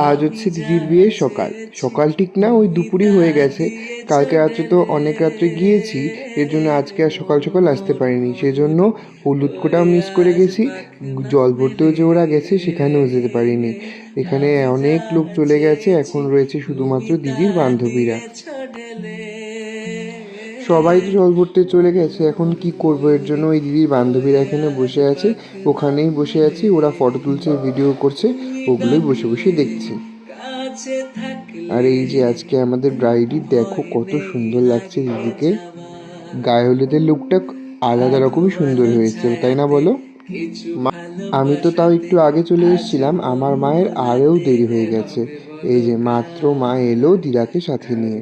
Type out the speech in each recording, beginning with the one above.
আজ হচ্ছে দিদির বিয়ে সকাল সকাল ঠিক না, ওই দুপুরই হয়ে গেছে। কালকে রাত্রে তো অনেক রাত্রে গিয়েছি, এর জন্য আজকে আর সকাল সকাল আসতে পারিনি, সেজন্য হলুদ কোটাও মিস করে গেছি। জল ভরতেও যে ওরা গেছে সেখানেও যেতে পারিনি। এখানে অনেক লোক চলে গেছে, এখন রয়েছে শুধুমাত্র দিদির বান্ধবীরা। সবাই তো জল ভরতে চলে গেছে, এখন কি করবো, এর জন্য ওই দিদির বান্ধবীরা এখানে বসে আছে, ওখানেই বসে আছি। ওরা ফটো তুলছে, ভিডিও করছে, ওগুলোই বসে বসে দেখছি। আর এই যে আজকে আমাদের ব্রাইডি, দেখো কত সুন্দর লাগছে দিদিকে। গায়ে হলুদের লুকটা আলাদা রকমই সুন্দর হয়েছে, তাই না বলো? আমি তো তাও একটু আগে চলে এসেছিলাম, আমার মায়ের আরও দেরি হয়ে গেছে। এই যে মাত্র মা এলো দিদাকে সাথে নিয়ে।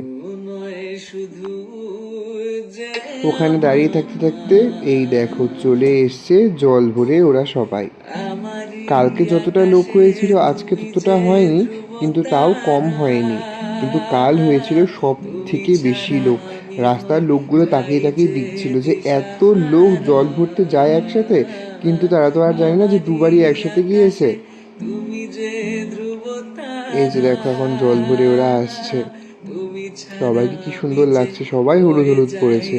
ওখানে দাঁড়িয়ে থাকতে থাকতে এই দেখো চলে এসছে জল ভরে ওরা সবাই। কালকে যতটা লোক হয়েছিল আজকে ততটা হয়নি, কিন্তু তাও কম হয়নি। কিন্তু কাল হয়েছিল সব থেকে বেশি লোক। রাস্তার লোকগুলো তাকিয়ে তাকিয়ে দেখছিল যে এত লোক জল ভরতে যায় একসাথে, কিন্তু তারা তো আর জানে না যে দুবারই একসাথে গিয়েছে। এই যে দেখো এখন জল ভরে ওরা আসছে, সবাইকে কি সুন্দর লাগছে, সবাই হলুদ হলুদ পড়েছে।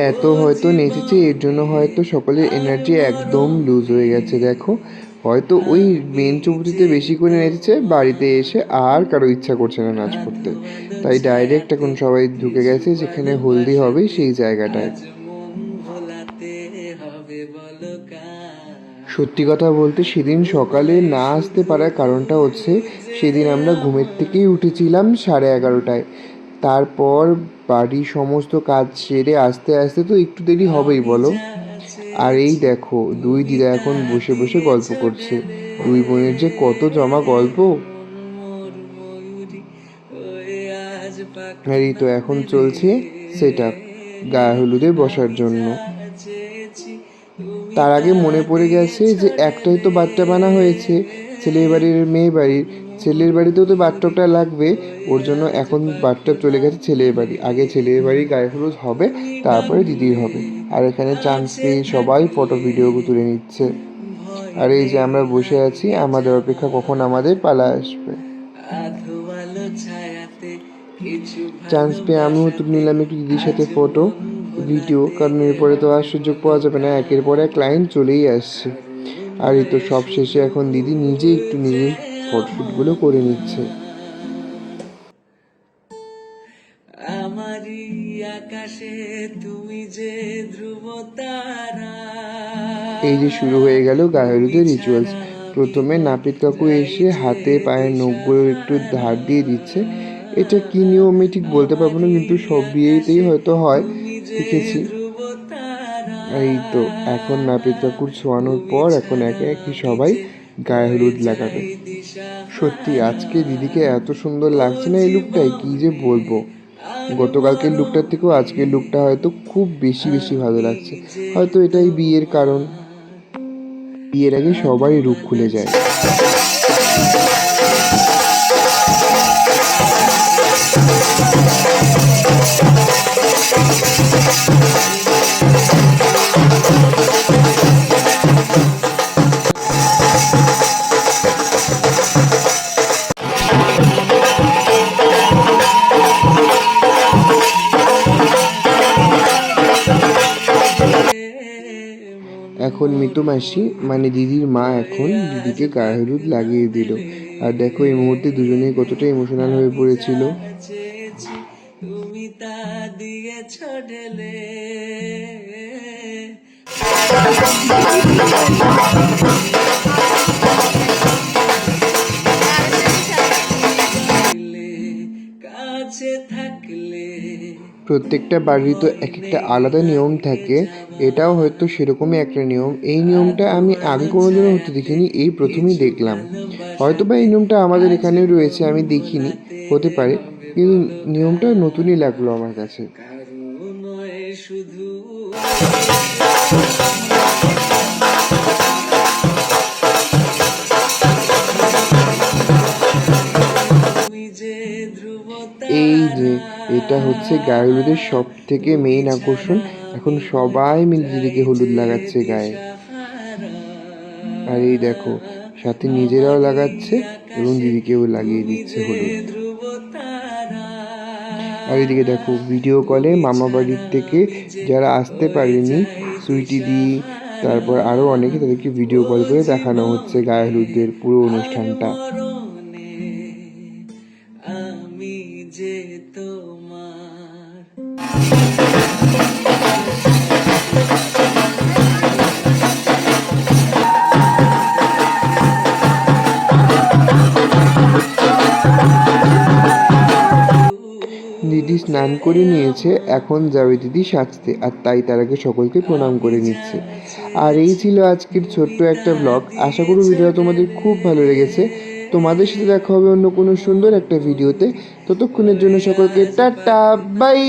এত হয়তো নেচেছে, এর জন্য হয়তো সকলের এনার্জি একদম লুজ হয়ে গেছে। দেখো হয়তো ওই মেন চৌপতিতে বেশি করে নেচেছে, বাড়িতে এসে আর কারো ইচ্ছা করছে না নাচ করতে, তাই ডাইরেক্ট এখন সবাই ঢুকে গেছে যেখানে হলদি হবে সেই জায়গাটায়। সত্যি কথা বলতে সেদিন সকালে না আসতে পারার কারণটা হচ্ছে, সেদিন আমরা ঘুমের থেকেই উঠেছিলাম 11:30টায়। তারপর বাড়ির সমস্ত কাজ সেরে আস্তে আস্তে তো একটু দেরি হবেই বলো। আর এই দেখো দুই দিদা এখন বসে বসে গল্প করছে, দুই বোনের যে কত জমা গল্প। আর এই তো এখন চলছে সেট আপ গায়ে হলুদে বসার জন্য। তার আগে মনে পড়ে গেছে যে একটাই তো বাচ্চা বানা হয়েছে, ছেলের বাড়ির মেয়ে বাড়ির। ছেলের বাড়িতেও তো বাথটবটা লাগবে, ওর জন্য এখন বাথটব চলে গেছে ছেলের বাড়ি। আগে ছেলের বাড়ি গায়ে হলুদ হবে, তারপরে দিদির হবে। আর এখানে চান্স পেয়ে সবাই ফটো ভিডিও তুলে নিচ্ছে। আর এই যে আমরা বসে আছি, আমাদের অপেক্ষা কখন আমাদের পালা আসবে। চান্স পেয়ে আমিও তুলে নিলাম একটু দিদির সাথে ফটো ভিডিও, কারণ এরপরে তো আর সুযোগ পাওয়া যাবে না, একের পর এক ক্লায়েন্ট চলেই আসছে। আর এই তো সব শেষে এখন দিদি নিজে একটু নিজের ফটোশ্যুটগুলো করে নিচ্ছে। আমারই আকাশে তুমি যে ধ্রুব তারা। এই যে শুরু হয়ে গেল গায়ে হলুদের রিচুয়ালস। প্রথমে নাপিত কাকু এসে হাতে পায়ের নখগুলো একটু ধার দিয়ে দিচ্ছে। এটা কি নিয়মে ঠিক বলতে পারবো না, কিন্তু সব বিয়েতেই হয়তো হয়, দেখেছি। এই তো এখন নাপিত কাকুর ছোঁয়ানোর পর এখন একে একে সবাই গায়ে হলুদ লাগাবে। সত্যি আজকে দিদিকে এত সুন্দর লাগছে না এই লুকটাই, কি যে বলবো। গতকালকের লুকটার থেকেও আজকের লুকটা হয়তো খুব বেশি বেশি ভালো লাগছে। হয়তো এটাই বিয়ের কারণ, বিয়ের আগে সবাই রূপ খুলে যায়। এখন মিতু মাসি মানে দিদির মা এখন দিদিকে গায়ে হলুদ লাগিয়ে দিল। আর দেখো এই মুহূর্তে দুজনেই কতটা ইমোশনাল হয়ে পড়েছিল। তুমি তা দিয়েছ ঢেলে। প্রত্যেকটা বাড়ির তো এক একটা আলাদা নিয়ম থাকে, এটাও হয়তো সেরকমই একটা নিয়ম। এই নিয়মটা আমি আগে কোনোদিনও হতে দেখিনি, এই প্রথমেই দেখলাম। হয়তো বা এই নিয়মটা আমাদের এখানেও রয়েছে, আমি দেখিনি, হতে পারে, কিন্তু নিয়মটা নতুনই লাগলো আমার কাছে। এই যে এটা হচ্ছে গায়ে হলুদের সব থেকে মেইন আকর্ষণ। এখন সবাই মিলে দিদিকে হলুদ লাগাচ্ছে গায়ে। আর এই দেখো সাথে নিজেরাও লাগাচ্ছে এবং দিদিকেও লাগিয়ে দিচ্ছে হলুদ। আর এদিকে দেখো ভিডিও কলে মামা বাড়ির থেকে যারা আসতে পারেনি, সুইটি দি, তারপর আরও অনেকে, তাদেরকে ভিডিও কল করে দেখানো হচ্ছে গায়ে হলুদের পুরো অনুষ্ঠানটা। আমি যে দিদি স্নান করে নিয়েছে, এখন যাবে দিদি সাজতে, আর তাই তার আগে সকলকে প্রণাম করে নিচ্ছে। আর এই ছিল আজকের ছোট্ট একটা ব্লগ। আশা করি ভিডিওটা তোমাদের খুব ভালো লেগেছে। তোমাদের সাথে দেখা হবে অন্য কোনো সুন্দর একটা ভিডিওতে। ততক্ষণের জন্য সকলকে টাটা বাই।